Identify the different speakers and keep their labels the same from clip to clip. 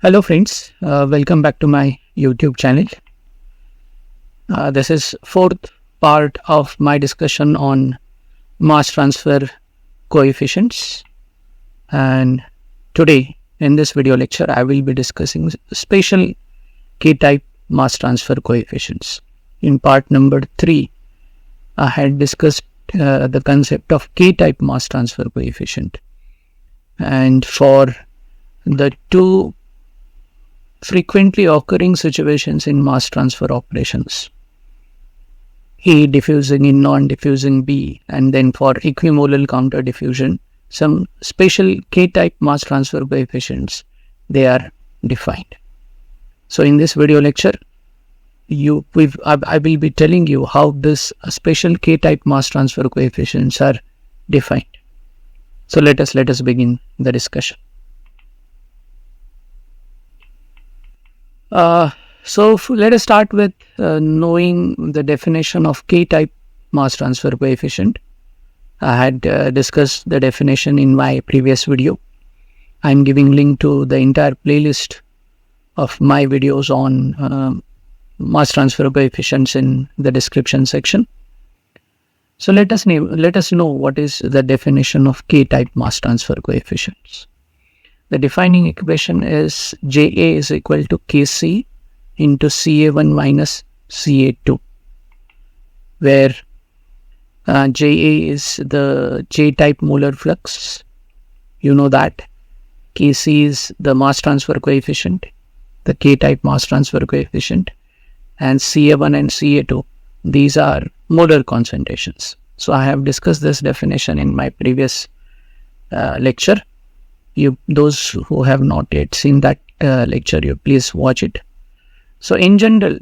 Speaker 1: Hello friends, welcome back to my YouTube channel. This is fourth part of my discussion on mass transfer coefficients, and today in this video lecture I will be discussing special k-type mass transfer coefficients. In part number 3 I had discussed the concept of k-type mass transfer coefficient, and for the two frequently occurring situations in mass transfer operations, A diffusing in non-diffusing B, and then for equimolal counter diffusion, some special k-type mass transfer coefficients, they are defined. So in this video lecture, I will be telling you how this special k-type mass transfer coefficients are defined. So let us begin the discussion. Let us start with knowing the definition of k-type mass transfer coefficient. I had discussed the definition in my previous video. I am giving link to the entire playlist of my videos on mass transfer coefficients in the description section. So let us know what is the definition of k-type mass transfer coefficients. The defining equation is Ja is equal to Kc into Ca1 minus Ca2, where Ja is the J-type molar flux. You know that. Kc is the mass transfer coefficient, the k-type mass transfer coefficient, and Ca1 and Ca2, these are molar concentrations. So I have discussed this definition in my previous lecture. Those who have not yet seen that lecture, you please watch it. So in general,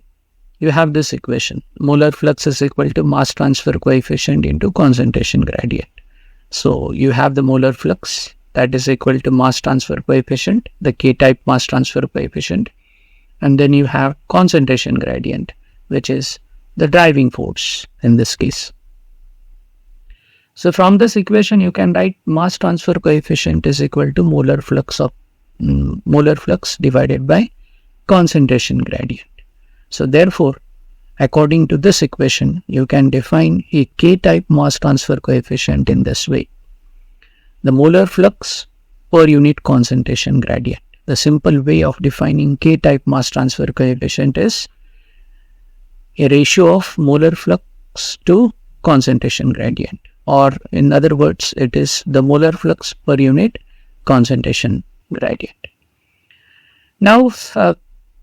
Speaker 1: you have this equation: molar flux is equal to mass transfer coefficient into concentration gradient. So you have the molar flux, that is equal to mass transfer coefficient, the k-type mass transfer coefficient, and then you have concentration gradient, which is the driving force in this case. So from this equation, you can write mass transfer coefficient is equal to molar flux divided by concentration gradient. So therefore, according to this equation, you can define a k-type mass transfer coefficient in this way: the molar flux per unit concentration gradient. The simple way of defining k-type mass transfer coefficient is a ratio of molar flux to concentration gradient, or in other words, it is the molar flux per unit concentration gradient. Now,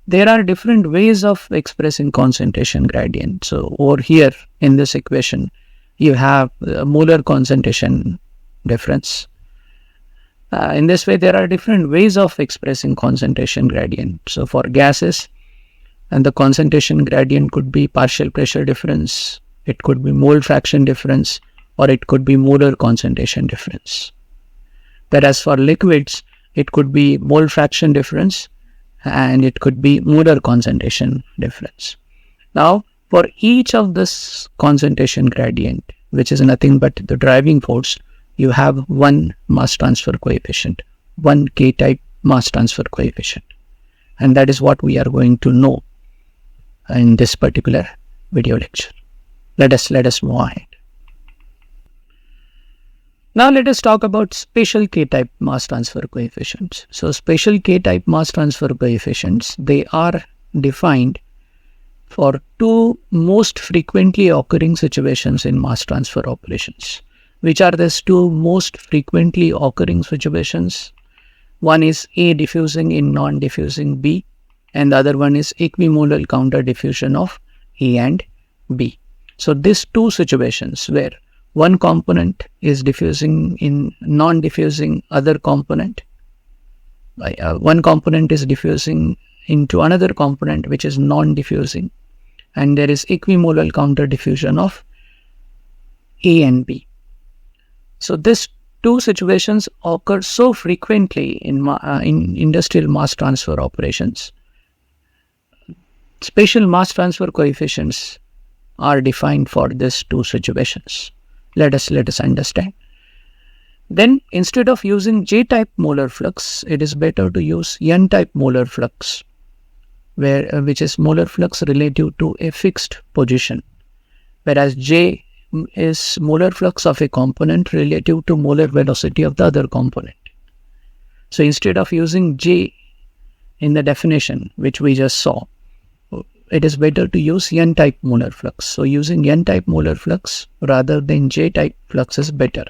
Speaker 1: there are different ways of expressing concentration gradient. So over here in this equation, you have molar concentration difference. In this way, there are different ways of expressing concentration gradient. So for gases, and the concentration gradient could be partial pressure difference, it could be mole fraction difference, or it could be molar concentration difference. Whereas for liquids, it could be mole fraction difference and it could be molar concentration difference. Now, for each of this concentration gradient, which is nothing but the driving force, you have one mass transfer coefficient, one k-type mass transfer coefficient. And that is what we are going to know in this particular video lecture. Let us move ahead. Now let us talk about special k-type mass transfer coefficients. So special k-type mass transfer coefficients, they are defined for two most frequently occurring situations in mass transfer operations. Which are these two most frequently occurring situations? One is A diffusing in non-diffusing B, and the other one is equimolal counter diffusion of A and B. So these two situations where one component is diffusing in non-diffusing other component, one component is diffusing into another component which is non-diffusing, and there is equimolal counter diffusion of A and B. So these two situations occur so frequently in industrial mass transfer operations. Special mass transfer coefficients are defined for these two situations. Let us understand. Then instead of using J-type molar flux, it is better to use N-type molar flux, which is molar flux relative to a fixed position, whereas J is molar flux of a component relative to molar velocity of the other component. So instead of using J in the definition which we just saw, it is better to use N-type molar flux. So using N-type molar flux rather than J-type flux is better.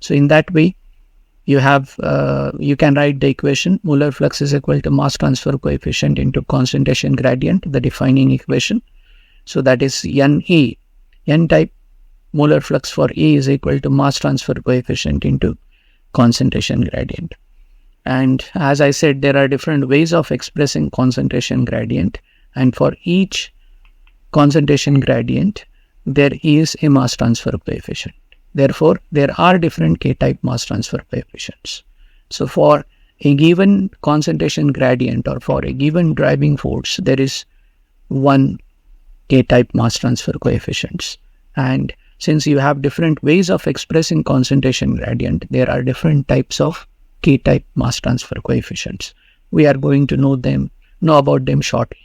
Speaker 1: So in that way, you can write the equation molar flux is equal to mass transfer coefficient into concentration gradient, the defining equation. So that is NA. N-type molar flux for A is equal to mass transfer coefficient into concentration gradient. And as I said, there are different ways of expressing concentration gradient, and for each concentration gradient, there is a mass transfer coefficient. Therefore, there are different K-type mass transfer coefficients. So for a given concentration gradient or for a given driving force, there is one K-type mass transfer coefficients. And since you have different ways of expressing concentration gradient, there are different types of K-type mass transfer coefficients. We are going to know about them shortly.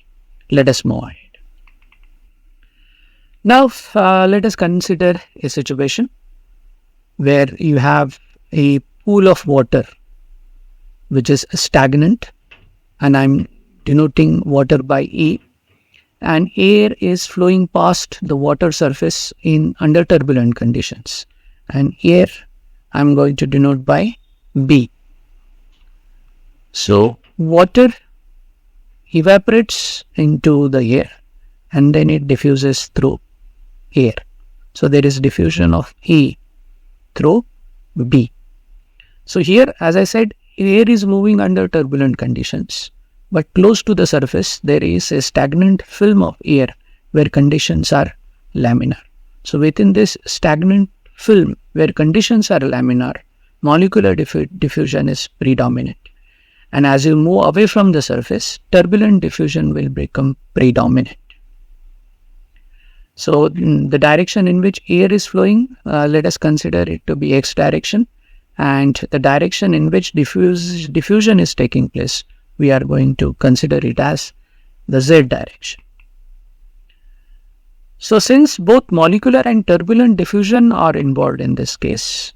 Speaker 1: Let us move ahead. Now, let us consider a situation where you have a pool of water which is stagnant, and I'm denoting water by A, and air is flowing past the water surface under turbulent conditions, and air I'm going to denote by B. So water evaporates into the air and then it diffuses through air. So there is diffusion of A through B. So here, as I said, air is moving under turbulent conditions, but close to the surface there is a stagnant film of air where conditions are laminar. So within this stagnant film where conditions are laminar, molecular diffusion is predominant. And as you move away from the surface, turbulent diffusion will become predominant. So the direction in which air is flowing, let us consider it to be X direction, and the direction in which diffusion is taking place, we are going to consider it as the Z direction. So since both molecular and turbulent diffusion are involved in this case,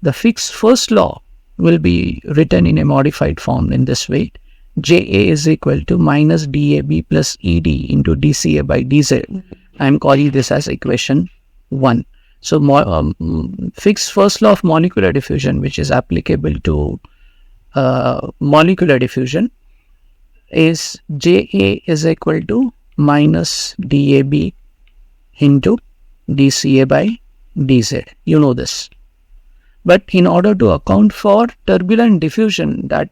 Speaker 1: the Fick's first law will be written in a modified form in this way. JA is equal to minus DAB plus ED into dCA by dZ. I am calling this as equation 1. So Fick's first law of molecular diffusion, which is applicable to molecular diffusion, is JA is equal to minus DAB into dCA by dZ. You know this. But in order to account for turbulent diffusion that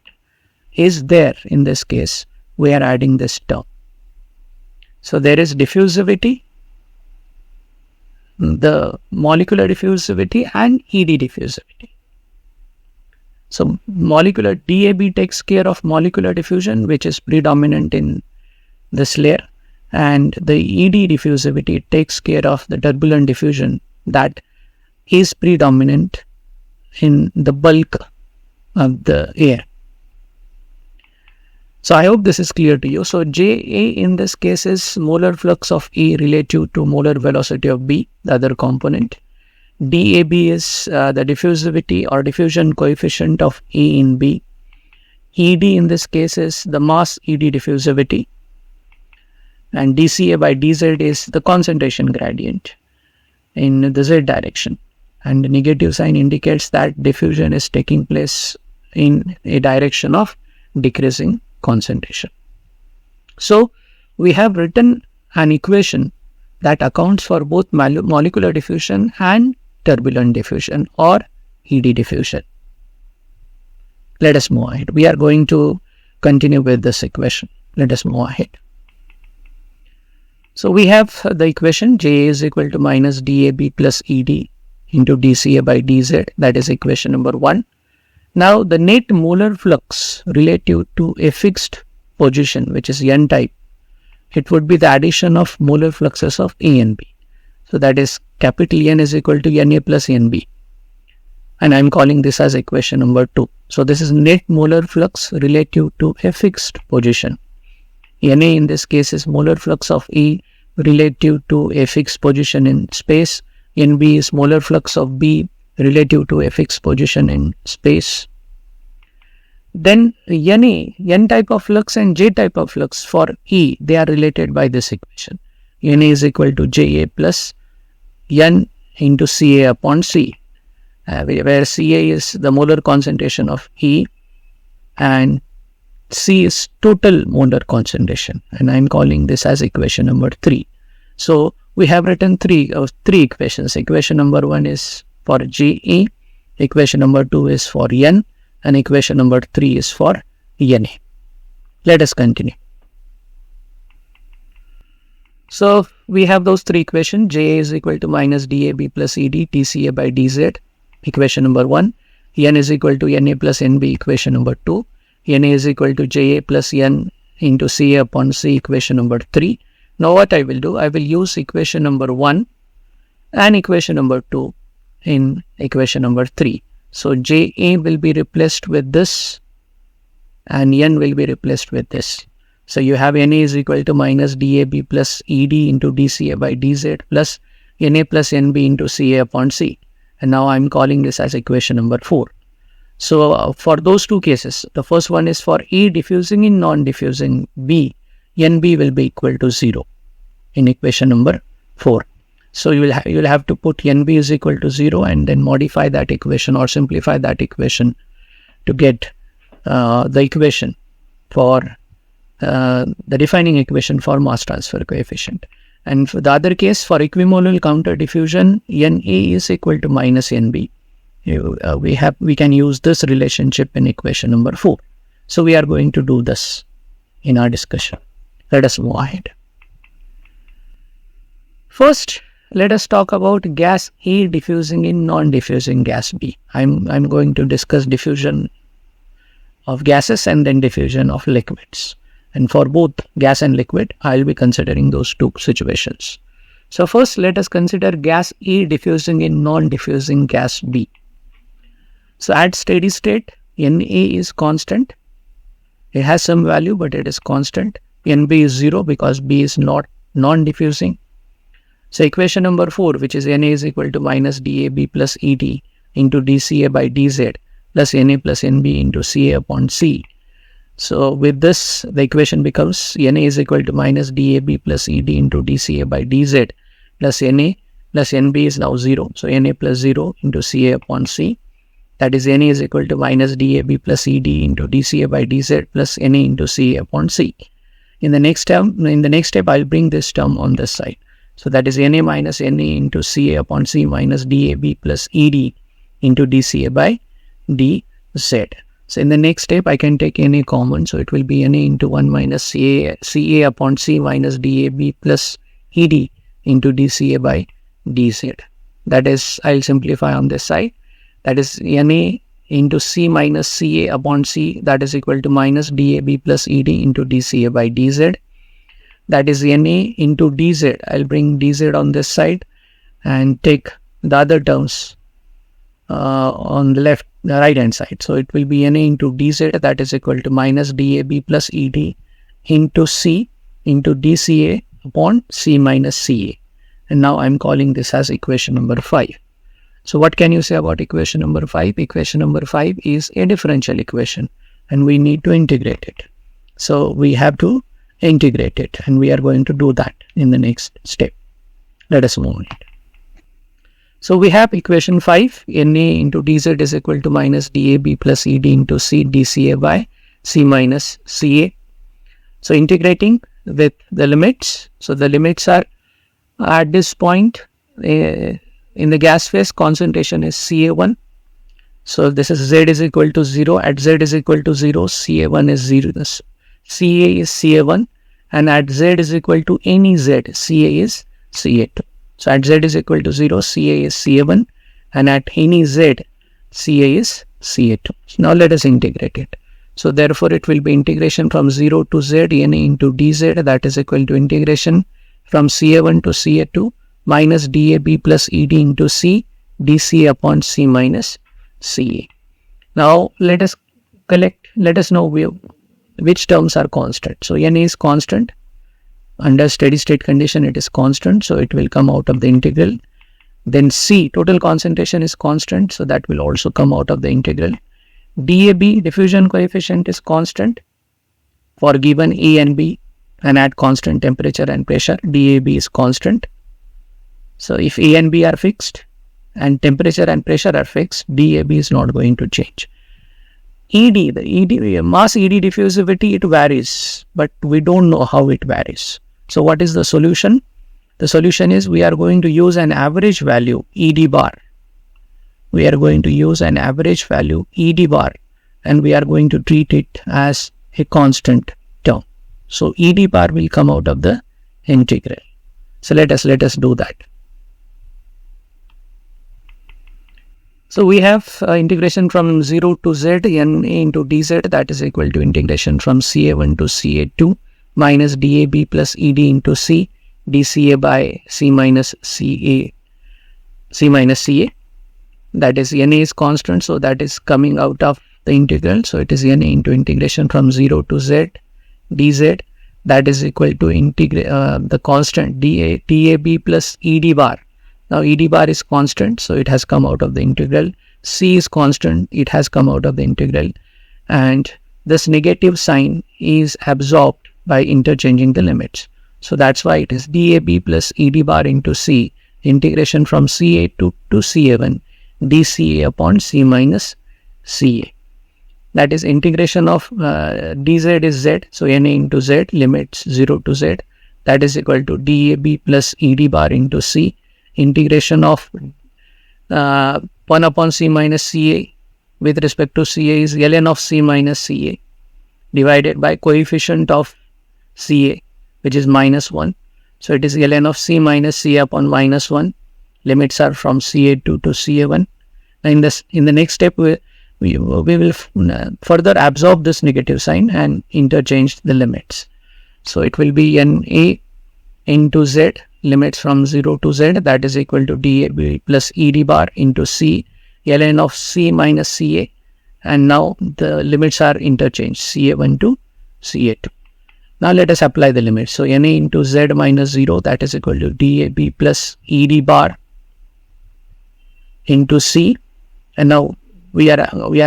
Speaker 1: is there in this case, we are adding this term. So there is diffusivity, the molecular diffusivity and ED diffusivity. So molecular DAB takes care of molecular diffusion, which is predominant in this layer, and the ED diffusivity takes care of the turbulent diffusion that is predominant in the bulk of the air. So I hope this is clear to you. So JA in this case is molar flux of A relative to molar velocity of B, the other component. DAB is the diffusivity or diffusion coefficient of A in B. ED in this case is the mass ED diffusivity. And dCA by dZ is the concentration gradient in the Z direction. And the negative sign indicates that diffusion is taking place in a direction of decreasing concentration. So we have written an equation that accounts for both molecular diffusion and turbulent diffusion or ED diffusion. Let us move ahead. We are going to continue with this equation. Let us move ahead. So we have the equation JA is equal to minus DAB plus ED into dCA by dZ. That is equation number 1. Now the net molar flux relative to a fixed position, which is N type, it would be the addition of molar fluxes of A and B. So that is capital N is equal to NA plus NB. and I'm calling this as equation number 2. So this is net molar flux relative to a fixed position. Na in this case is molar flux of E relative to a fixed position in space. Nb is molar flux of B relative to a fixed position in space. Then N type of flux and J type of flux for E, they are related by this equation. Na is equal to Ja plus N into Ca upon C, where Ca is the molar concentration of E and C is total molar concentration, and I am calling this as equation number 3. So we have written three equations. Equation number 1 is for Ja, equation number 2 is for N, and equation number 3 is for Na. Let us continue. So we have those three equations. Ja is equal to minus dAB plus Ed dCA by dZ, equation number 1. N is equal to Na plus Nb, equation number 2. Na is equal to Ja plus N into Ca upon C, equation number 3. Now what I will do, I will use equation number 1 and equation number 2 in equation number 3. So Ja will be replaced with this and N will be replaced with this. So you have Na is equal to minus dAB plus Ed into dCA by dZ plus Na plus Nb into Ca upon C. And now I am calling this as equation number 4. So for those two cases, the first one is for E diffusing in non-diffusing B, Nb will be equal to 0 in equation number 4. So you will have to put Nb is equal to 0 and then modify that equation or simplify that equation to get the equation for the defining equation for mass transfer coefficient. And for the other case, for equimolar counter diffusion, Na is equal to minus Nb. We can use this relationship in equation number 4. So we are going to do this in our discussion. Let us move ahead. First, let us talk about gas A diffusing in non-diffusing gas B. I'm going to discuss diffusion of gases and then diffusion of liquids. And for both gas and liquid, I'll be considering those two situations. So first, let us consider gas A diffusing in non-diffusing gas B. So at steady state, Na is constant. It has some value, but it is constant. Nb is 0 because B is not non-diffusing. So equation number 4, which is Na is equal to minus dAB plus Ed into dCA by dZ plus Na plus Nb into Ca upon C. So with this, the equation becomes Na is equal to minus dAB plus Ed into dCA by dZ plus Na plus Nb is now 0. So Na plus 0 into Ca upon C. That is Na is equal to minus dAB plus Ed into dCA by dZ plus Na into Ca upon C. In the next step, I'll bring this term on this side. So that is Na minus Na into Ca upon C minus dAB plus Ed into dCA by dZ. So in the next step, I can take Na common. So it will be Na into 1 minus Ca upon C minus dAB plus Ed into dCA by dZ. That is, I'll simplify on this side. That is Na into C minus Ca upon C, that is equal to minus dAB plus Ed into dCA by dZ. That is Na into dZ. I'll bring dZ on this side and take the other terms on the right hand side. So it will be Na into dZ, that is equal to minus dAB plus Ed into C into dCA upon C minus Ca. And now I'm calling this as equation number 5. So what can you say about equation number 5? Equation number 5 is a differential equation and we need to integrate it. So we have to integrate it and we are going to do that in the next step. Let us move on. So we have equation 5, Na into dZ is equal to minus dAB plus Ed into C dCA by C minus Ca. So integrating with the limits. So the limits are at this point in the gas phase, concentration is Ca1. So this is Z is equal to 0. At Z is equal to 0, Ca1 is 0. Ca is Ca1 and at Z is equal to any Z, Ca is Ca2. So at Z is equal to 0, Ca is Ca1 and at any Z, Ca is Ca2. Now let us integrate it. So therefore it will be integration from 0 to Z, Na into dZ, that is equal to integration from Ca1 to Ca2 minus dAB plus Ed into C dCA upon C minus CA. Now let us know which terms are constant. So Na is constant. Under steady state condition it is constant, so it will come out of the integral. Then C, total concentration, is constant, so that will also come out of the integral. DAB, diffusion coefficient, is constant for given A and B and at constant temperature and pressure. DAB is constant. So if A and B are fixed and temperature and pressure are fixed, DAB is not going to change. ED, the mass ED diffusivity, it varies, but we don't know how it varies. So what is the solution? The solution is we are going to use an average value ED bar. We are going to use an average value ED bar and we are going to treat it as a constant term. So ED bar will come out of the integral. So let us do that. So we have integration from 0 to z n into dz, that is equal to integration from CA1 to CA2 minus DAB plus ED into C dCA by C minus CA, that is Na is constant, so that is coming out of the integral. So it is Na into integration from 0 to z dz, that is equal to the constant DAB plus ED bar. Now ED bar is constant, so it has come out of the integral. C is constant, it has come out of the integral. And this negative sign is absorbed by interchanging the limits. So that's why it is DAB plus ED bar into C, integration from CA2 to CA1, dCA upon C minus CA. That is integration of dz is z, so Na into z, limits 0 to z, that is equal to DAB plus ED bar into C, integration of 1 upon C minus Ca with respect to Ca is ln of C minus Ca divided by coefficient of Ca, which is minus 1. So it is ln of C minus Ca upon minus 1. Limits are from Ca2 to Ca1. In the next step, we will further absorb this negative sign and interchange the limits. So it will be Na into Z, limits from 0 to Z, that is equal to DAB plus ED bar into C, ln of C minus Ca, and now the limits are interchanged, Ca1 to Ca2. Now let us apply the limits. So Na into Z minus 0, that is equal to DAB plus ED bar into C, and now we are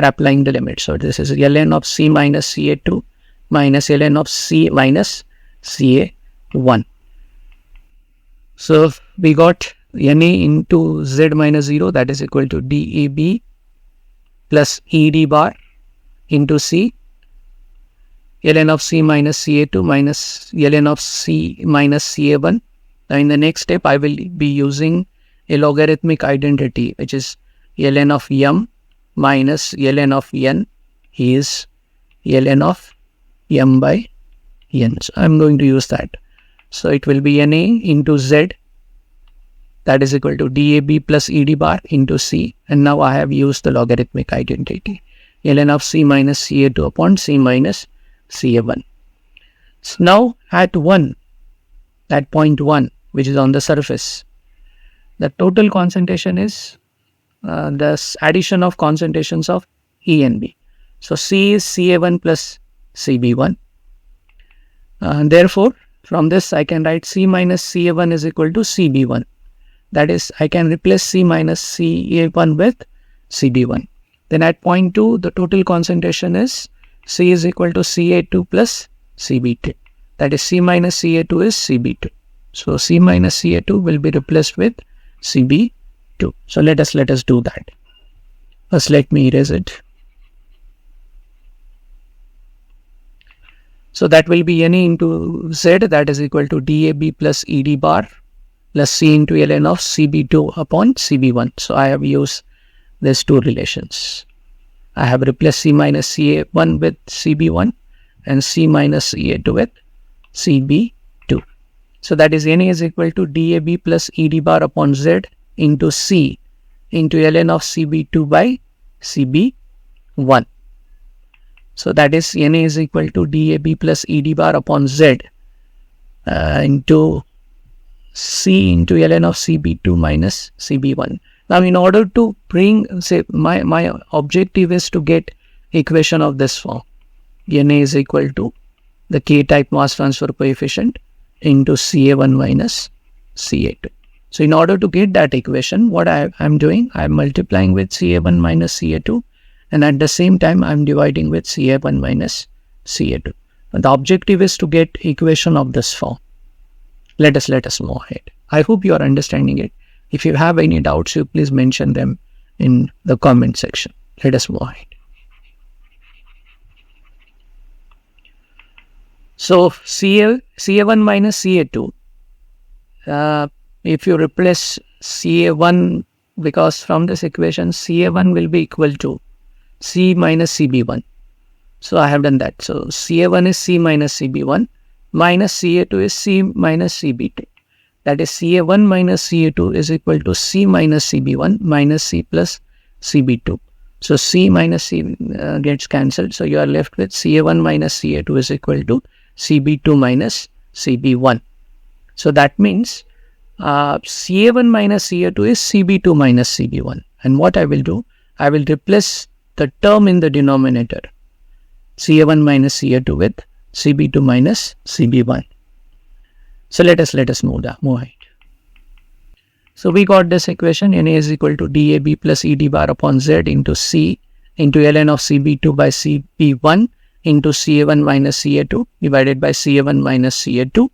Speaker 1: applying the limit. So this is ln of C minus Ca2 minus ln of C minus Ca1. So we got Na into Z minus 0, that is equal to DAB plus ED bar into C, ln of C minus Ca2 minus ln of C minus Ca1. Now in the next step, I will be using a logarithmic identity, which is ln of m minus ln of n is ln of m by n. So I am going to use that. So it will be Na into Z, that is equal to DAB plus ED bar into C, and now I have used the logarithmic identity, ln of C minus Ca2 upon C minus Ca1. So now at point 1, which is on the surface, the total concentration is the addition of concentrations of E and B. So C is Ca1 plus Cb1. Therefore, from this I can write C minus Ca1 is equal to Cb1. That is, I can replace C minus Ca1 with Cb1. Then at point 2, the total concentration is C is equal to Ca2 plus Cb2. That is, C minus Ca2 is Cb2. So C minus Ca2 will be replaced with Cb2. So let us do that. First, let me erase it. So that will be Na into Z, that is equal to DAB plus ED bar plus C into ln of Cb2 upon Cb1. So I have used these two relations. I have replaced C minus Ca1 with Cb1 and C minus Ca2 with Cb2. So that is Na is equal to DAB plus ED bar upon Z into C into ln of Cb2 by Cb1. So that is Na is equal to DAB plus ED bar upon Z into C into ln of Cb2 minus Cb1. Now, in order to bring, say, my objective is to get equation of this form. Na is equal to the K-type mass transfer coefficient into Ca1 minus Ca2. So, in order to get that equation, what I'm doing, I'm multiplying with Ca1 minus Ca2, and at the same time, I'm dividing with Ca1 minus Ca2. And the objective is to get equation of this form. Let us move ahead. I hope you are understanding it. If you have any doubts, you please mention them in the comment section. Let us move ahead. So, Ca1 minus Ca2, if you replace Ca1, because from this equation, Ca1 will be equal to C minus Cb1. So, I have done that. So, Ca1 is C minus Cb1, minus Ca2 is C minus Cb2. That is Ca1 minus Ca2 is equal to C minus Cb1 minus C plus Cb2. So, C minus C gets cancelled. So, you are left with Ca1 minus Ca2 is equal to Cb2 minus Cb1. So, that means Ca1 minus Ca2 is Cb2 minus Cb1. And what I will do, I will replace the term in the denominator, Ca1 minus Ca2 with Cb2 minus Cb1. So, let us move ahead. So, we got this equation, Na is equal to dAb plus Ed bar upon Z into C into ln of Cb2 by Cb1 into Ca1 minus Ca2 divided by Ca1 minus Ca2.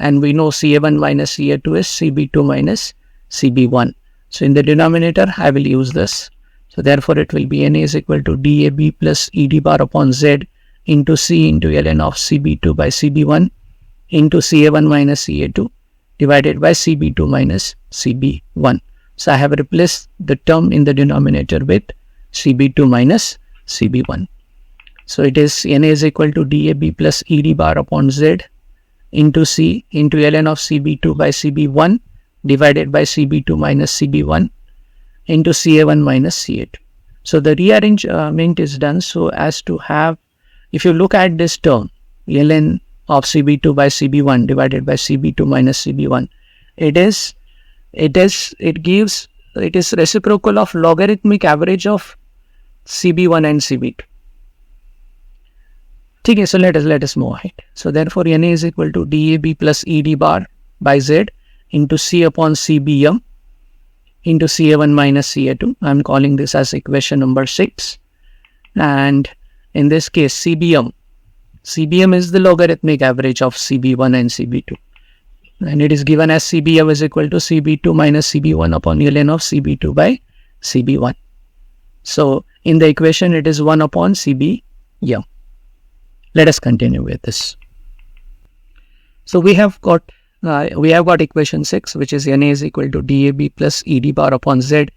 Speaker 1: And we know Ca1 minus Ca2 is Cb2 minus Cb1. So, in the denominator, I will use this. So, therefore, it will be Na is equal to dAb plus Ed bar upon Z into C into ln of Cb2 by Cb1 into Ca1 minus Ca2 divided by Cb2 minus Cb1. So, I have replaced the term in the denominator with Cb2 minus Cb1. So, it is Na is equal to dAb plus Ed bar upon Z into C into ln of Cb2 by Cb1 divided by Cb2 minus Cb1 into Ca1 minus Ca2. So, the rearrangement is done so as to have, if you look at this term, ln of Cb2 by Cb1 divided by Cb2 minus Cb1, it is reciprocal of logarithmic average of Cb1 and Cb2. Okay, so let us move ahead. So, therefore, Na is equal to dAb plus Ed bar by Z into C upon Cbm into Ca1 minus Ca2. I am calling this as equation number 6. And in this case, Cbm is the logarithmic average of Cb1 and Cb2. And it is given as Cbm is equal to Cb2 minus Cb1 upon ln of Cb2 by Cb1. So, in the equation, it is 1 upon Cbm. Let us continue with this. So, we have got equation 6, which is Na is equal to dAb plus Ed bar upon Z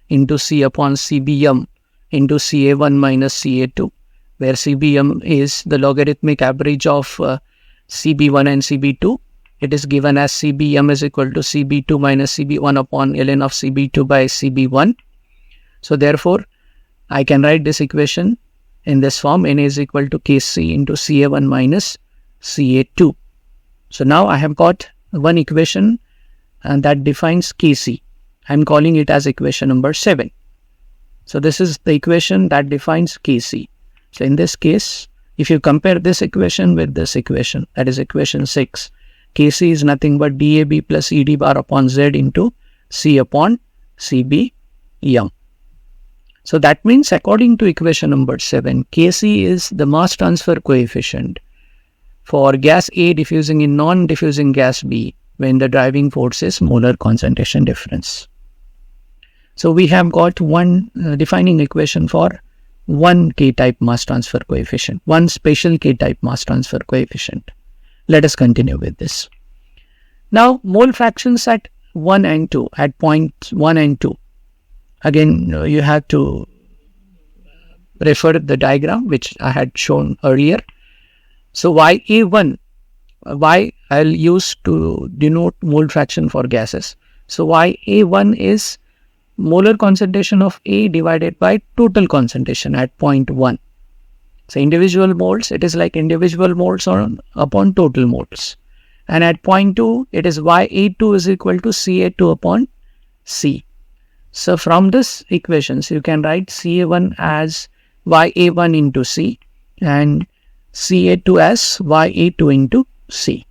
Speaker 1: into C upon Cbm into Ca1 minus Ca2, where Cbm is the logarithmic average of Cb1 and Cb2. It is given as Cbm is equal to Cb2 minus Cb1 upon ln of Cb2 by Cb1. So, therefore, I can write this equation in this form, Na is equal to Kc into Ca1 minus Ca2. So, now I have got one equation that defines Kc. I am calling it as equation number 7. So, this is the equation that defines Kc. So, in this case, if you compare this equation with this equation, that is equation 6, Kc is nothing but dAb plus Ed bar upon Z into C upon Cbm. So, that means according to equation number 7, Kc is the mass transfer coefficient for gas A diffusing in non-diffusing gas B when the driving force is molar concentration difference. So, we have got one defining equation for one K-type mass transfer coefficient, one special K-type mass transfer coefficient. Let us continue with this. Now, mole fractions at 1 and 2, at point 1 and 2. Again, you have to refer to the diagram which I had shown earlier. So, Ya1, Y I'll use to denote mole fraction for gases. So, Ya1 is molar concentration of A divided by total concentration at point 1. So, individual moles, it is like individual moles upon total moles. And at point 2, it is Ya2 is equal to Ca2 upon C. So from this equations, you can write Ca1 as Ya1 into C and Ca2 as Ya2 into C.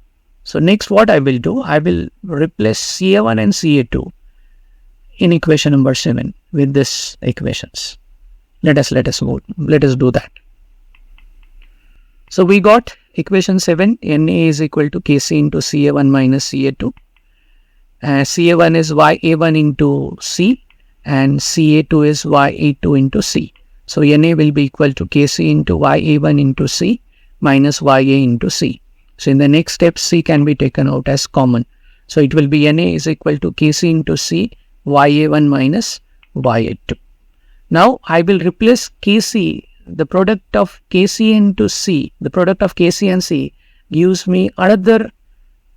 Speaker 1: So next what I will do, I will replace Ca1 and Ca2 in equation number 7 with this equations. Let us do that. So we got equation 7, Na is equal to Kc into Ca1 minus Ca2. Ca1 is Ya1 into C and Ca2 is Ya2 into C. So Na will be equal to Kc into Ya1 into C minus Ya into C. So in the next step, C can be taken out as common. So it will be Na is equal to Kc into C Ya1 minus Ya2. Now I will replace Kc, the product of Kc into C, the product of Kc and C gives me another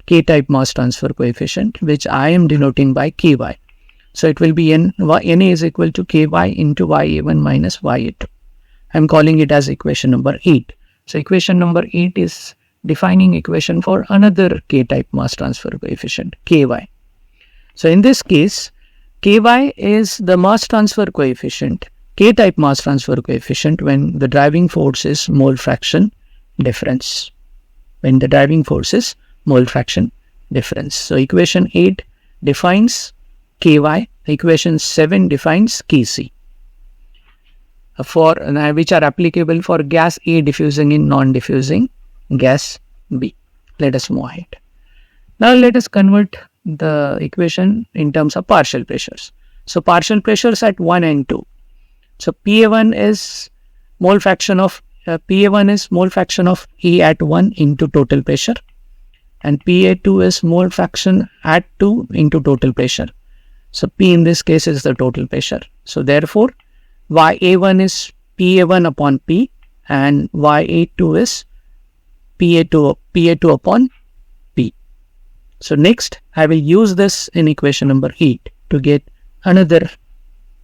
Speaker 1: K-type mass transfer coefficient, which I am denoting by Ky. So it will be Na is equal to Ky into Ya1 minus Ya2. I am calling it as equation number 8. So equation number 8 is defining equation for another K-type mass transfer coefficient, Ky. So in this case, Ky is the mass transfer coefficient, K-type mass transfer coefficient when the driving force is mole fraction difference. When the driving force is mole fraction difference. So equation 8 defines Ky, equation 7 defines Kc, which are applicable for gas A diffusing in non-diffusing gas B. Let us move ahead. Now let us convert the equation in terms of partial pressures. So partial pressures at 1 and 2. So Pa1 is mole fraction of A at 1 into total pressure, and Pa2 is mole fraction at 2 into total pressure. So P in this case is the total pressure. So therefore Ya1 is Pa1 upon P and Ya2 is Pa2 upon P. So next I will use this in equation number 8 to get another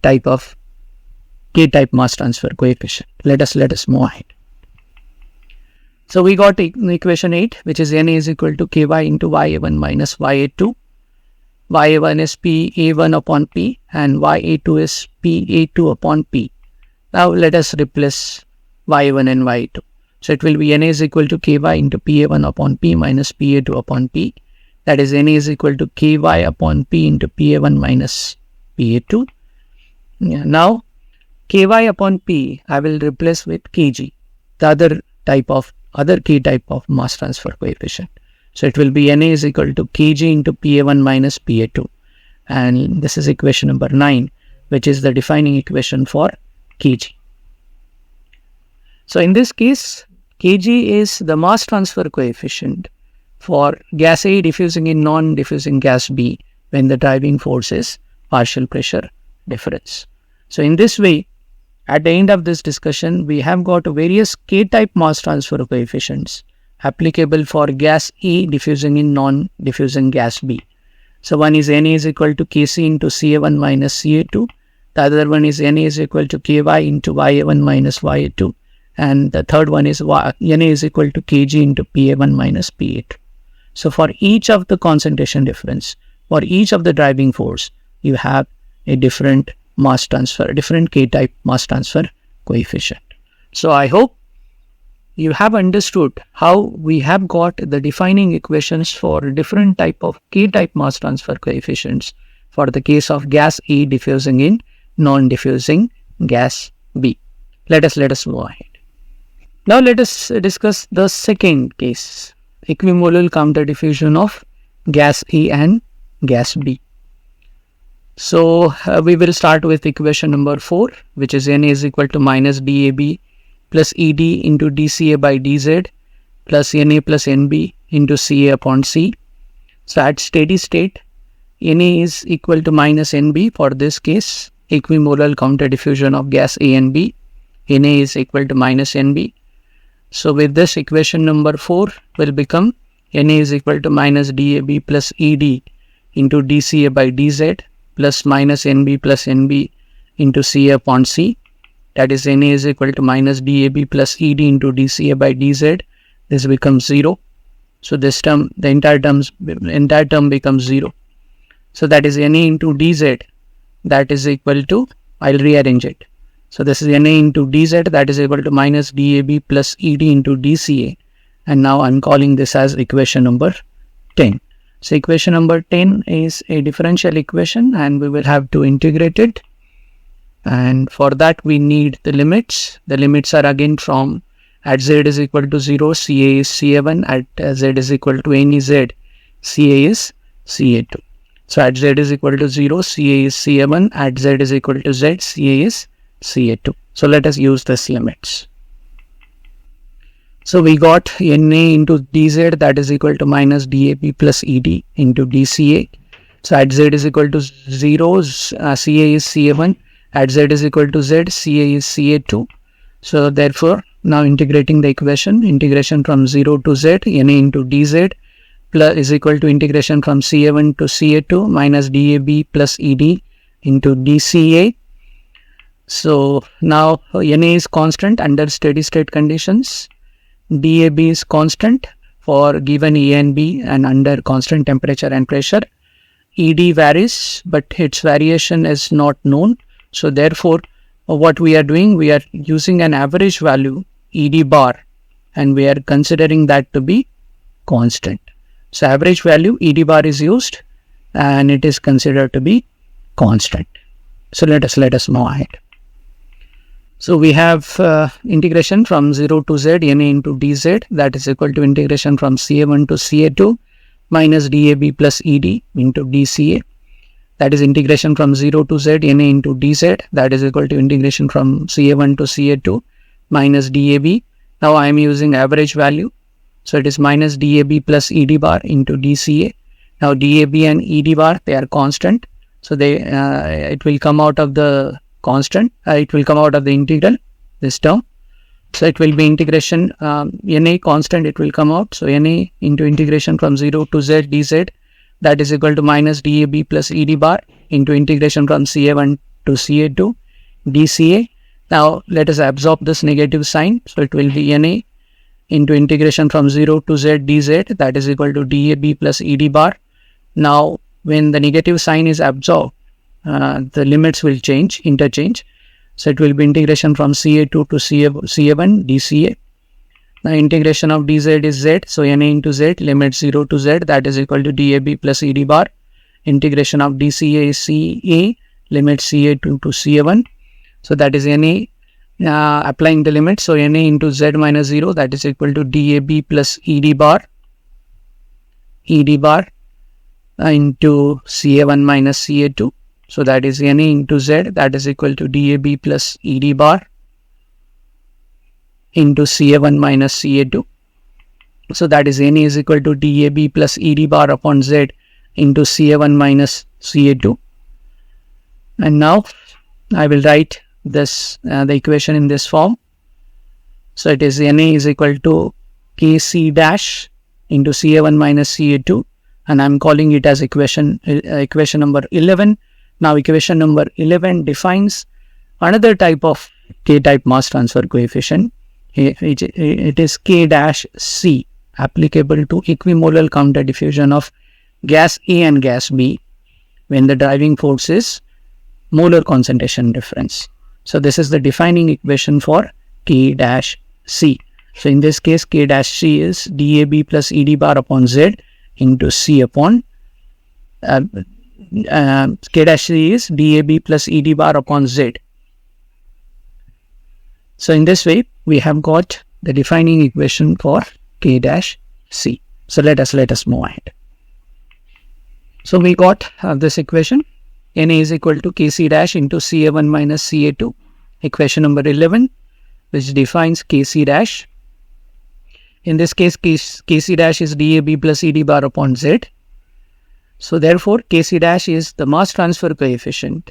Speaker 1: type of K-type mass transfer coefficient. Let us move ahead. So we got equation 8, which is Na is equal to Ky into Ya1 minus Ya2. Ya1 is Pa1 upon P and Ya2 is Pa2 upon P. Now let us replace Ya1 and Ya2. So it will be Na is equal to Ky into Pa1 upon P minus Pa2 upon P. That is Na is equal to Ky upon P into Pa1 minus Pa2. Now Ky upon P I will replace with Kg, the other K-type of mass transfer coefficient. So it will be Na is equal to Kg into Pa1 minus Pa2. And this is equation number 9, which is the defining equation for Kg. So in this case, Kg is the mass transfer coefficient for gas A diffusing in non-diffusing gas B when the driving force is partial pressure difference. So in this way, at the end of this discussion, we have got various K-type mass transfer coefficients applicable for gas A diffusing in non-diffusing gas B. So one is Na is equal to Kc into Ca1 minus Ca2. The other one is Na is equal to Ky into Ya1 minus Ya2. And the third one is Na is equal to Kg into Pa1 minus Pa2. So for each of the concentration difference, for each of the driving force, you have a different mass transfer, different K-type mass transfer coefficient. So I hope you have understood how we have got the defining equations for different type of K-type mass transfer coefficients for the case of gas A diffusing in non-diffusing gas B. Let us move ahead. Now let us discuss the second case, equimolar counter diffusion of gas A and gas B. So we will start with equation number 4, which is Na is equal to minus dAb plus Ed into dCA by dZ plus Na plus Nb into Ca upon C. So at steady state, Na is equal to minus Nb. For this case, equimolar counter diffusion of gas A and B, Na is equal to minus Nb. So with this, equation number 4 will become Na is equal to minus dAb plus Ed into dCA by dZ plus minus Nb plus Nb into Ca upon C. That is Na is equal to minus dAb plus Ed into dCA by dZ. This becomes 0. So this term, the entire term becomes 0. So that is Na into dZ that is equal to, I'll rearrange it. So this is Na into dz, that is equal to minus dAb plus Ed into dCa. And now I'm calling this as equation number 10. So equation number 10 is a differential equation and we will have to integrate it. And for that we need the limits. The limits are again from at z is equal to 0, Ca is Ca1, at z is equal to any z, Ca is Ca2. So at z is equal to 0, Ca is Ca1, at z is equal to z, Ca is Ca2. So let us use these limits. So we got Na into dz, that is equal to minus dAb plus Ed into dCa. So at z is equal to 0, Ca is Ca1, at z is equal to z, Ca is Ca2. So therefore, now integrating the equation, integration from 0 to z, Na into dz plus is equal to integration from Ca1 to Ca2 minus dAb plus Ed into dCa. So now Na is constant under steady state conditions. dAb is constant for given A and B and under constant temperature and pressure. Ed varies, but its variation is not known. So therefore, what we are doing, we are using an average value Ed bar and we are considering that to be constant. So average value Ed bar is used and it is considered to be constant. So let us move ahead. So we have integration from 0 to z, Na into dz, that is equal to integration from Ca1 to Ca2 minus dAb plus Ed into dCa. That is integration from 0 to z, Na into dz, that is equal to integration from Ca1 to Ca2 minus dAb. Now I am using average value. So it is minus dAb plus Ed bar into dCa. Now dAb and Ed bar, they are constant. So it will come out of the constant, it will come out of the integral, this term. So it will be integration, Na constant, it will come out. So Na into integration from 0 to z dz, that is equal to minus dAb plus Ed bar into integration from Ca1 to Ca2 dCa. Now let us absorb this negative sign. So it will be Na into integration from 0 to z dz, that is equal to dAb plus Ed bar. Now when the negative sign is absorbed, the limits will interchange. So it will be integration from Ca2 to Ca1 dCa. Now integration of dz is z. So Na into z, limit 0 to z, that is equal to dAb plus Ed bar. Integration of dCa is Ca, limit Ca2 to Ca1. So that is Na, applying the limit. So Na into z minus 0, that is equal to dAb plus Ed bar into Ca1 minus Ca2. So that is Na into z, that is equal to dAb plus Ed bar into Ca1 minus Ca2. So that is Na is equal to dAb plus Ed bar upon z into Ca1 minus Ca2. And now I will write this the equation in this form. So it is Na is equal to Kc dash into Ca1 minus Ca2, and I am calling it as equation number 11. Now equation number 11 defines another type of K-type mass transfer coefficient. It is K dash C, applicable to equimolar counter diffusion of gas A and gas B when the driving force is molar concentration difference. So this is the defining equation for K dash C. So in this case, K dash C is dAb plus Ed bar upon Z into C upon K dash C is dAb plus Ed bar upon Z. So in this way, we have got the defining equation for K dash C. So let us move ahead. So we got this equation. Na is equal to Kc dash into Ca1 minus Ca2. Equation number 11, which defines Kc dash. In this case, Kc dash is dAb plus Ed bar upon Z. So therefore, Kc dash is the mass transfer coefficient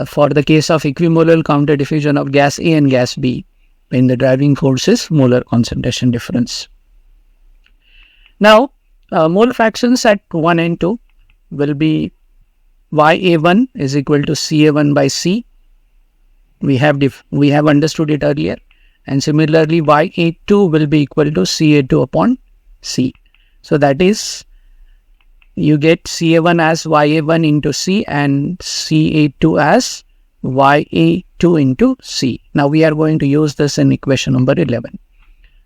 Speaker 1: for the case of equimolar counter diffusion of gas A and gas B when the driving force is molar concentration difference. Now, mole fractions at 1 and 2 will be Ya1 is equal to Ca1 by C. We have understood it earlier, and similarly Ya2 will be equal to Ca2 upon C. So that is you get Ca1 as Ya1 into C and Ca2 as Ya2 into C. Now we are going to use this in equation number 11.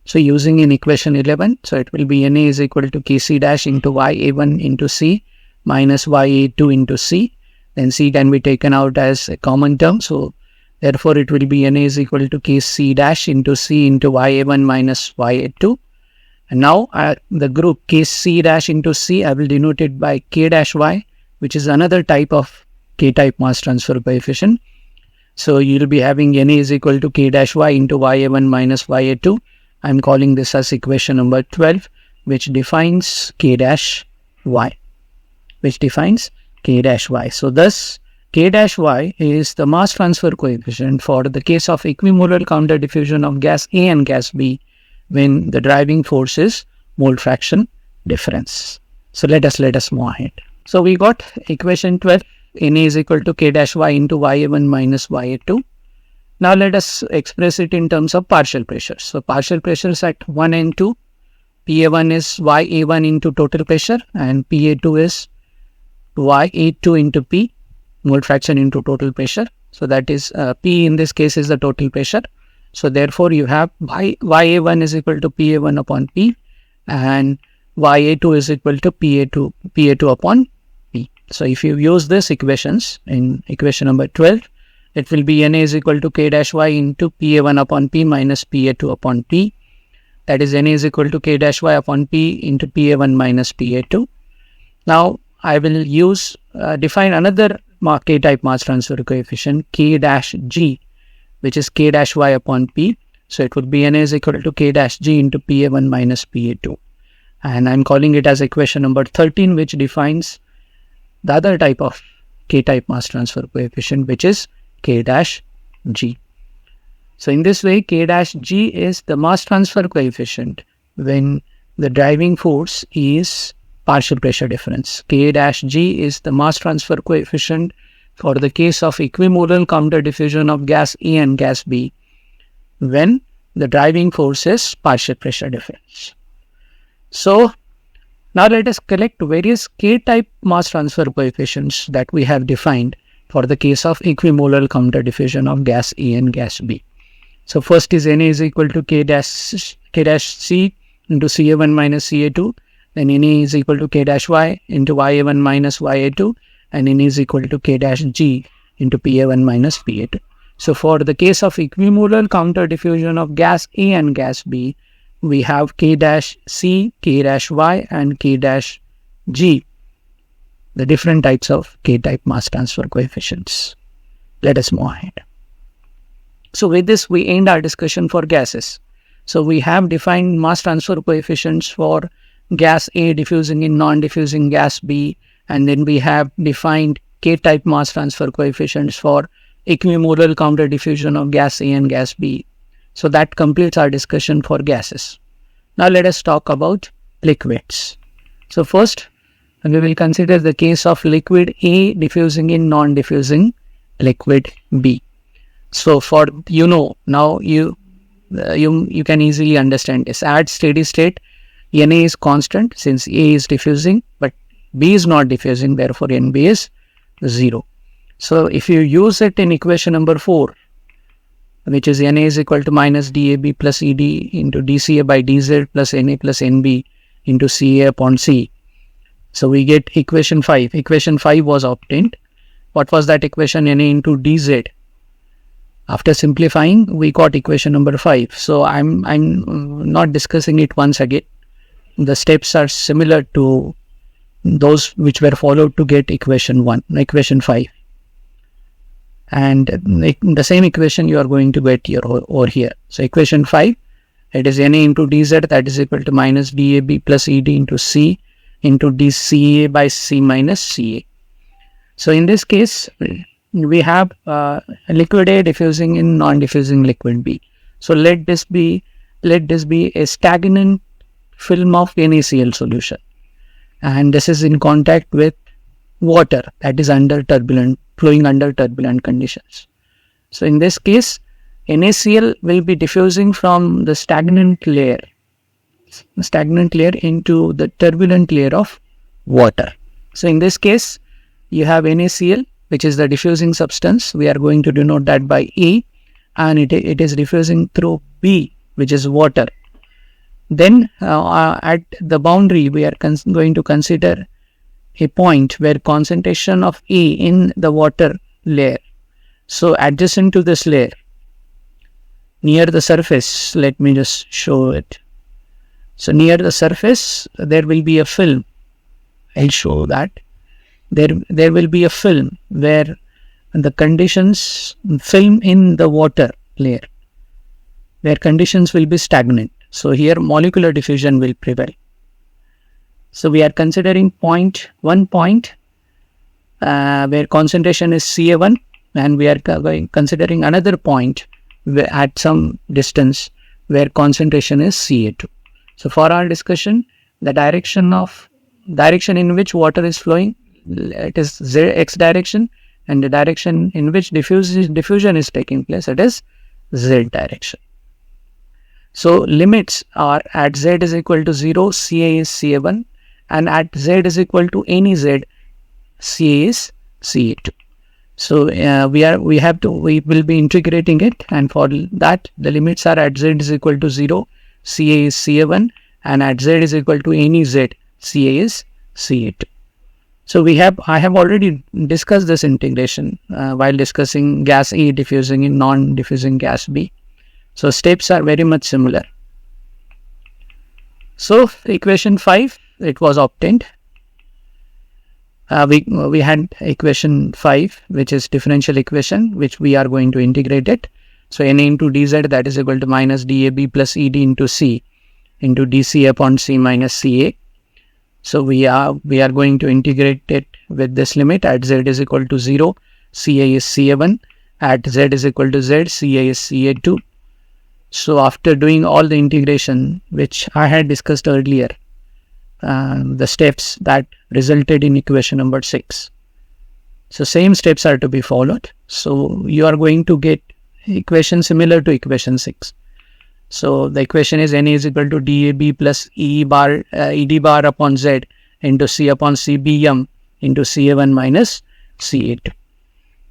Speaker 1: So using in equation 11, so it will be Na is equal to Kc dash into Ya1 into C minus Ya2 into C. Then C can be taken out as a common term. So therefore it will be Na is equal to Kc dash into C into Ya1 minus Ya2. And now the group Kc dash into C, I will denote it by K dash Y, which is another type of K-type mass transfer coefficient. So you will be having Na is equal to K dash Y into Ya1 minus Ya2. I am calling this as equation number 12, which defines K dash Y. So thus, K dash Y is the mass transfer coefficient for the case of equimolar counter diffusion of gas A and gas B when the driving force is mole fraction difference. So let us move ahead. So we got equation 12, Na is equal to K dash Y into Ya1 minus Ya2. Now let us express it in terms of partial pressures. So partial pressures at 1 and 2, Pa1 is Ya1 into total pressure and Pa2 is Ya2 into P, mole fraction into total pressure. So that is P in this case is the total pressure. So therefore you have Ya1 is equal to Pa1 upon P and Ya2 is equal to Pa2 upon P. So if you use these equations in equation number 12, it will be Na is equal to K dash Y into Pa1 upon P minus Pa2 upon P. That is Na is equal to K dash Y upon P into Pa1 minus Pa2. Now I will use define another K-type mass transfer coefficient K dash G, which is K dash Y upon P. So it would be Na is equal to K dash G into Pa1 minus Pa2. And I'm calling it as equation number 13, which defines the other type of K-type mass transfer coefficient, which is K dash G. So in this way, K dash G is the mass transfer coefficient when the driving force is partial pressure difference. K dash G is the mass transfer coefficient for the case of equimolar counter diffusion of gas A and gas B when the driving force is partial pressure difference. So now let us collect various K-type mass transfer coefficients that we have defined for the case of equimolar counter diffusion of gas A and gas B. So first is Na is equal to K dash C into Ca1 minus Ca2. Then Na is equal to K dash Y into Ya1 minus Ya2. And Na is equal to K dash G into Pa1 minus Pa2. So for the case of equimolar counter diffusion of gas A and gas B, we have K dash C, K dash Y and K dash G, the different types of K-type mass transfer coefficients. Let us move ahead. So with this, we end our discussion for gases. So we have defined mass transfer coefficients for gas A diffusing in non-diffusing gas B, and then we have defined K-type mass transfer coefficients for equimolar counter diffusion of gas A and gas B. So that completes our discussion for gases. Now let us talk about liquids. So first, we will consider the case of liquid A diffusing in non-diffusing liquid B. So for now you can easily understand this. At steady state, Na is constant since A is diffusing, but B is not diffusing, therefore Nb is 0. So if you use it in equation number 4, which is Na is equal to minus dAb plus Ed into dCa by dZ plus Na plus Nb into Ca upon C. So we get equation 5. Equation 5 was obtained. What was that equation? Na into dZ. After simplifying, we got equation number 5. So I'm not discussing it once again. The steps are similar to those which were followed to get equation 5. And the same equation you are going to get here over here. So equation 5, it is Na into dZ, that is equal to minus dAb plus Ed into C into dCa by C minus Ca. So in this case, we have liquid A diffusing in non-diffusing liquid B. So let this be a stagnant film of NaCl solution, and this is in contact with water that is flowing under turbulent conditions. So in this case, NaCl will be diffusing from the stagnant layer into the turbulent layer of water. So in this case, you have NaCl, which is the diffusing substance. We are going to denote that by A, and it is diffusing through B, which is water. Then at the boundary, we are going to consider a point where concentration of A in the water layer. So adjacent to this layer, near the surface, let me just show it. So near the surface, there will be a film. I'll show that. There will be a film where the conditions, film in the water layer, where conditions will be stagnant. So here molecular diffusion will prevail. So we are considering one point where concentration is Ca1, and we are considering another point at some distance where concentration is Ca2. So for our discussion, the direction in which water is flowing, it is x direction, and the direction in which diffusion is taking place, it is z direction. So limits are at z is equal to 0, Ca is Ca1, and at z is equal to any z, Ca is Ca2. So we will be integrating it, and for that the limits are at z is equal to 0, Ca is Ca1, and at z is equal to any z, Ca is Ca2. So I have already discussed this integration while discussing gas A diffusing in non-diffusing gas B. So steps are very much similar. So equation 5, it was obtained. We had equation 5, which is differential equation, which we are going to integrate it. So Na into dz, that is equal to minus dAb plus Ed into C into dC upon C minus Ca. So we are going to integrate it with this limit at z is equal to 0, Ca is Ca1, at z is equal to z, Ca is Ca2. So after doing all the integration, which I had discussed earlier, the steps that resulted in equation number 6. So same steps are to be followed. So you are going to get equation similar to equation 6. So the equation is Na is equal to dAb plus Ed bar upon Z into C upon CBm into Ca1 minus Ca2.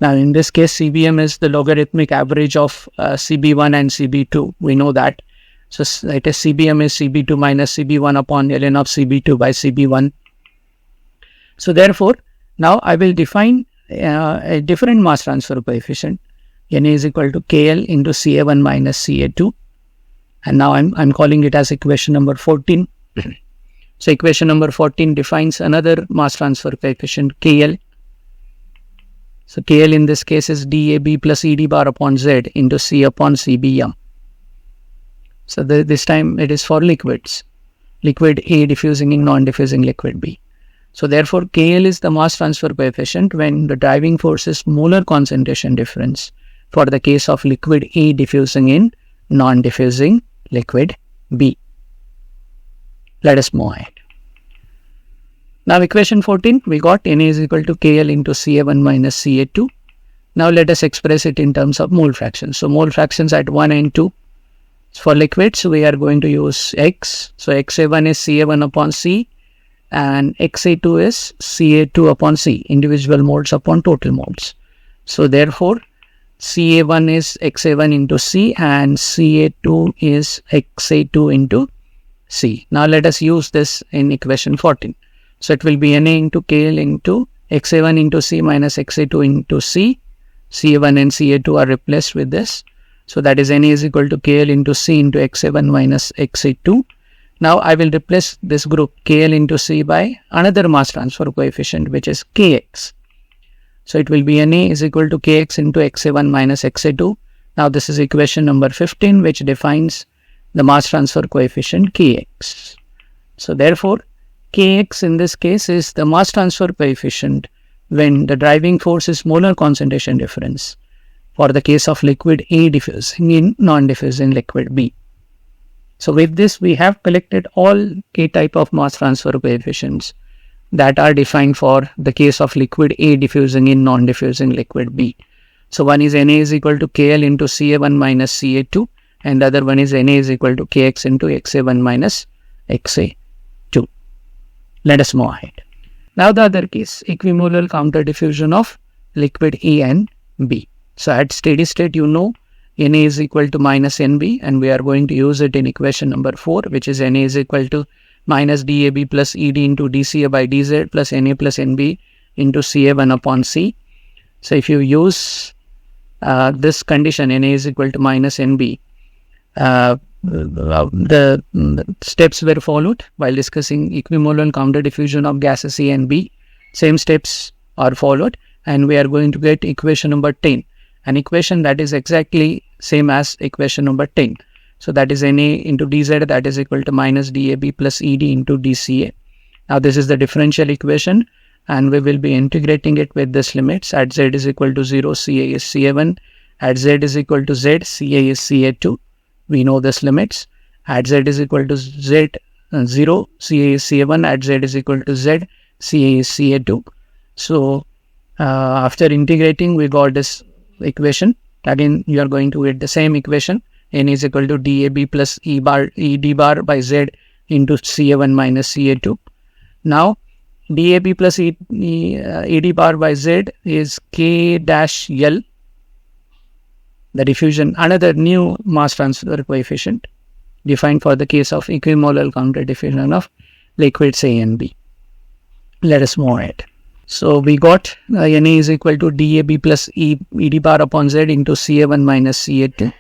Speaker 1: Now in this case, CBm is the logarithmic average of CB1 and CB2. We know that. So it is CBm is CB2 minus CB1 upon ln of CB2 by CB1. So therefore, now I will define a different mass transfer coefficient. Na is equal to KL into Ca1 minus Ca2. And now I'm calling it as equation number 14. So equation number 14 defines another mass transfer coefficient, KL. So KL in this case is dAb plus Ed bar upon Z into C upon CBm. So this time it is for liquids. Liquid A diffusing in non-diffusing liquid B. So therefore KL is the mass transfer coefficient when the driving force is molar concentration difference for the case of liquid A diffusing in non-diffusing liquid B. Let us move ahead. Now equation 14, we got Na is equal to KL into Ca1 minus Ca2. Now let us express it in terms of mole fractions. So mole fractions at 1 and 2. For liquids, we are going to use X. So Xa1 is Ca1 upon C and Xa2 is Ca2 upon C, individual moles upon total moles. So therefore, Ca1 is Xa1 into C and Ca2 is Xa2 into C. Now let us use this in equation 14. So it will be Na into KL into Xa1 into C minus Xa2 into C. Ca1 and Ca2 are replaced with this. So that is Na is equal to KL into C into Xa1 minus Xa2. Now I will replace this group KL into C by another mass transfer coefficient, which is Kx. So it will be Na is equal to Kx into Xa1 minus Xa2. Now this is equation number 15, which defines the mass transfer coefficient Kx. So therefore, Kx in this case is the mass transfer coefficient when the driving force is molar concentration difference for the case of liquid A diffusing in non-diffusing liquid B. So with this, we have collected all K type of mass transfer coefficients that are defined for the case of liquid A diffusing in non-diffusing liquid B. So one is Na is equal to KL into Ca1 minus Ca2, and the other one is Na is equal to Kx into Xa1 minus Xa2. Let us move ahead. Now the other case, equimolar counter diffusion of liquid A and B. So at steady state, you know Na is equal to minus Nb, and we are going to use it in equation number 4, which is Na is equal to minus dAb plus Ed into dCA by dZ plus Na plus Nb into Ca1 upon C. So if you use this condition, Na is equal to minus Nb, the steps were followed while discussing equimolar counter diffusion of gases A and B. Same steps are followed, and we are going to get equation number 10, an equation that is exactly same as equation number 10. So that is Na into dZ, that is equal to minus dAb plus Ed into dCA. Now this is the differential equation, and we will be integrating it with this limits. At Z is equal to 0, Ca is Ca1. At Z is equal to Z, Ca is Ca2. We know this limits. At Z is equal to Z, 0, Ca is Ca1. At Z is equal to Z, Ca is Ca2. So after integrating, we got this equation. Again, you are going to get the same equation. N is equal to dAb plus Ed bar by Z into Ca1 minus Ca2. Now, dAb plus Ed bar by Z is K dash L, the diffusion, another new mass transfer coefficient defined for the case of equimolar counter diffusion of liquids A and B. Let us move ahead. So we got Na is equal to dAb plus Ed bar upon Z into Ca1 minus Ca2,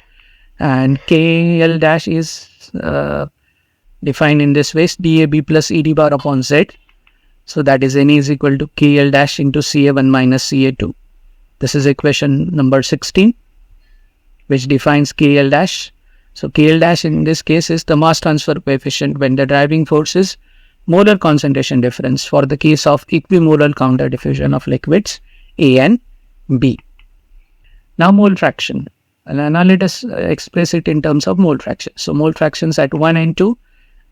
Speaker 1: and KL dash is defined in this way, dAb plus Ed bar upon Z. So that is Na is equal to KL dash into Ca1 minus Ca2. This is equation number 16, which defines KL dash. So KL dash in this case is the mass transfer coefficient when the driving force is molar concentration difference for the case of equimolar counter diffusion of liquids A and B. Now mole fraction. And now let us express it in terms of mole fraction. So mole fractions at 1 and 2,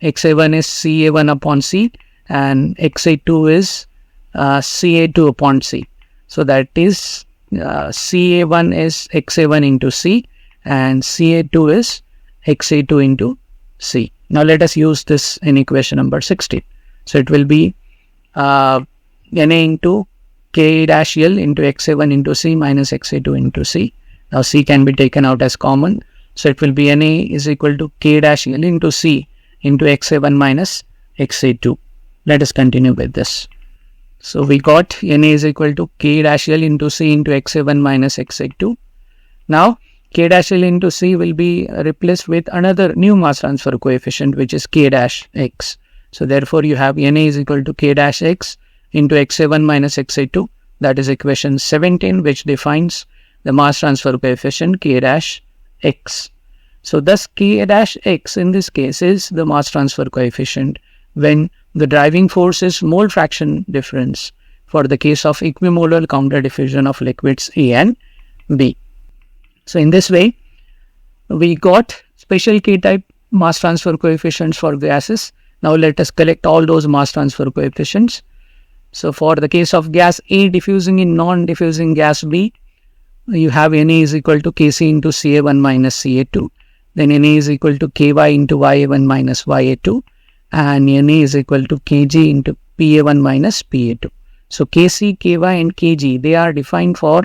Speaker 1: XA1 is Ca1 upon C, and XA2 is Ca2 upon C. So that is Ca1 is XA1 into C, and Ca2 is XA2 into C. Now let us use this in equation number 16. So it will be Na into K dash L into XA1 into C minus XA2 into C. Now C can be taken out as common. So it will be Na is equal to K dash L into C into XA1 minus XA2. Let us continue with this. So we got Na is equal to K dash L into C into XA1 minus XA2. Now K dash L into C will be replaced with another new mass transfer coefficient, which is K dash X. So therefore you have Na is equal to K dash X into XA1 minus XA2. That is equation 17, which defines the mass transfer coefficient K dash X. So thus K dash X in this case is the mass transfer coefficient when the driving force is mole fraction difference for the case of equimolar counter diffusion of liquids A and B. So in this way, we got special K-type mass transfer coefficients for gases. Now let us collect all those mass transfer coefficients. So for the case of gas A diffusing in non-diffusing gas B, you have Na is equal to Kc into Ca1 minus Ca2. Then Na is equal to Ky into Ya1 minus Ya2. And Na is equal to Kg into Pa1 minus Pa2. So Kc, Ky and Kg, they are defined for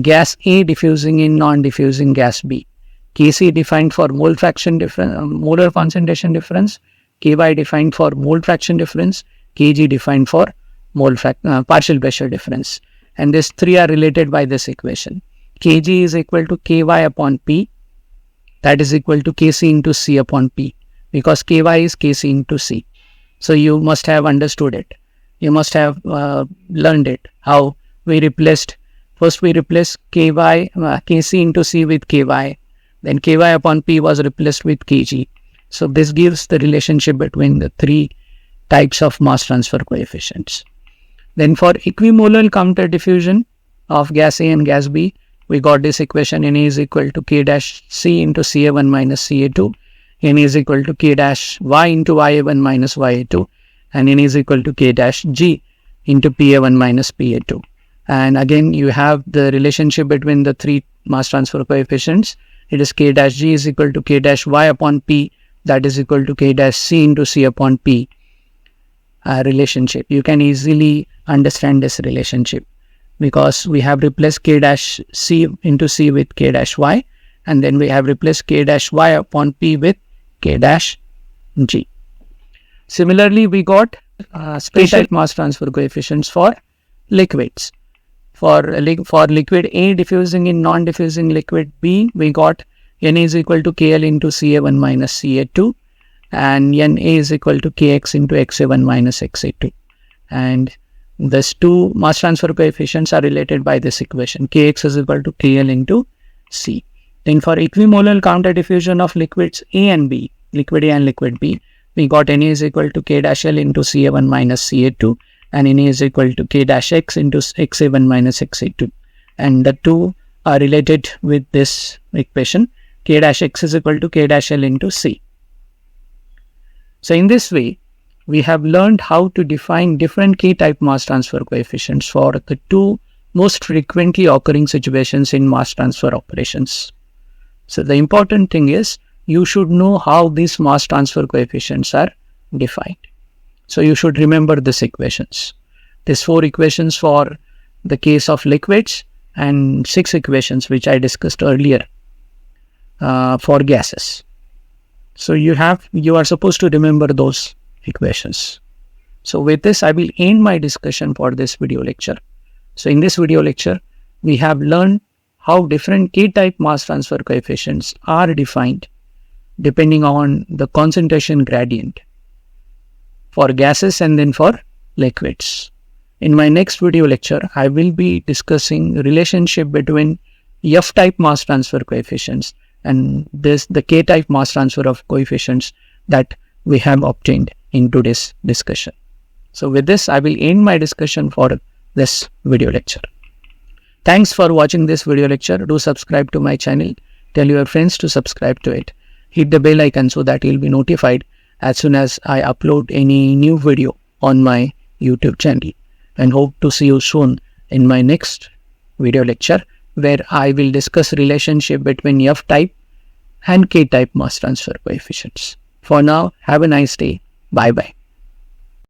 Speaker 1: gas A diffusing in non-diffusing gas B. Kc defined for mole fraction difference, molar concentration difference. Ky defined for mole fraction difference. Kg defined for partial pressure difference. And these three are related by this equation. Kg is equal to Ky upon P. That is equal to Kc into C upon P. Because Ky is Kc into C. So you must have understood it. You must have learned it. How we replaced. First we replaced Kc into C with Ky. Then Ky upon P was replaced with Kg. So this gives the relationship between the three types of mass transfer coefficients. Then for equimolar counter diffusion of gas A and gas B, we got this equation. Na is equal to K dash C into Ca1 minus Ca2. Na is equal to K dash Y into Ya1 minus Ya2. And Na is equal to K dash G into Pa1 minus Pa2. And again, you have the relationship between the three mass transfer coefficients. It is K dash G is equal to K dash Y upon P. That is equal to K dash C into C upon P. relationship. You can easily understand this relationship because we have replaced k dash c into c with k dash y, and then we have replaced k dash y upon p with k dash g. Similarly, we got special mass transfer coefficients for liquids. For liquid A diffusing in non-diffusing liquid B, we got Na is equal to Kl into Ca1 minus Ca2, and Na is equal to Kx into Xa1 minus Xa2. And these two mass transfer coefficients are related by this equation. Kx is equal to Kl into C. Then for equimolar counter diffusion of liquids A and B, liquid A and liquid B, we got Na is equal to K dash L into Ca1 minus Ca2, and Na is equal to K dash X into Xa1 minus Xa2. And the two are related with this equation. K dash X is equal to K dash L into C. So in this way, we have learned how to define different K-type mass transfer coefficients for the two most frequently occurring situations in mass transfer operations. So the important thing is you should know how these mass transfer coefficients are defined. So you should remember these equations. These 4 equations for the case of liquids and 6 equations which I discussed earlier for gases. So you are supposed to remember those equations. So with this, I will end my discussion for this video lecture. So in this video lecture, we have learned how different K-type mass transfer coefficients are defined depending on the concentration gradient for gases and then for liquids. In my next video lecture, I will be discussing the relationship between F-type mass transfer coefficients and the K-type mass transfer of coefficients that we have obtained in today's discussion. So with this, I will end my discussion for this video lecture. Thanks for watching this video lecture. Do subscribe to my channel. Tell your friends to subscribe to it. Hit the bell icon so that you'll be notified as soon as I upload any new video on my YouTube channel. And hope to see you soon in my next video lecture, where I will discuss relationship between F-type and K-type mass transfer coefficients. For now, have a nice day. Bye-bye.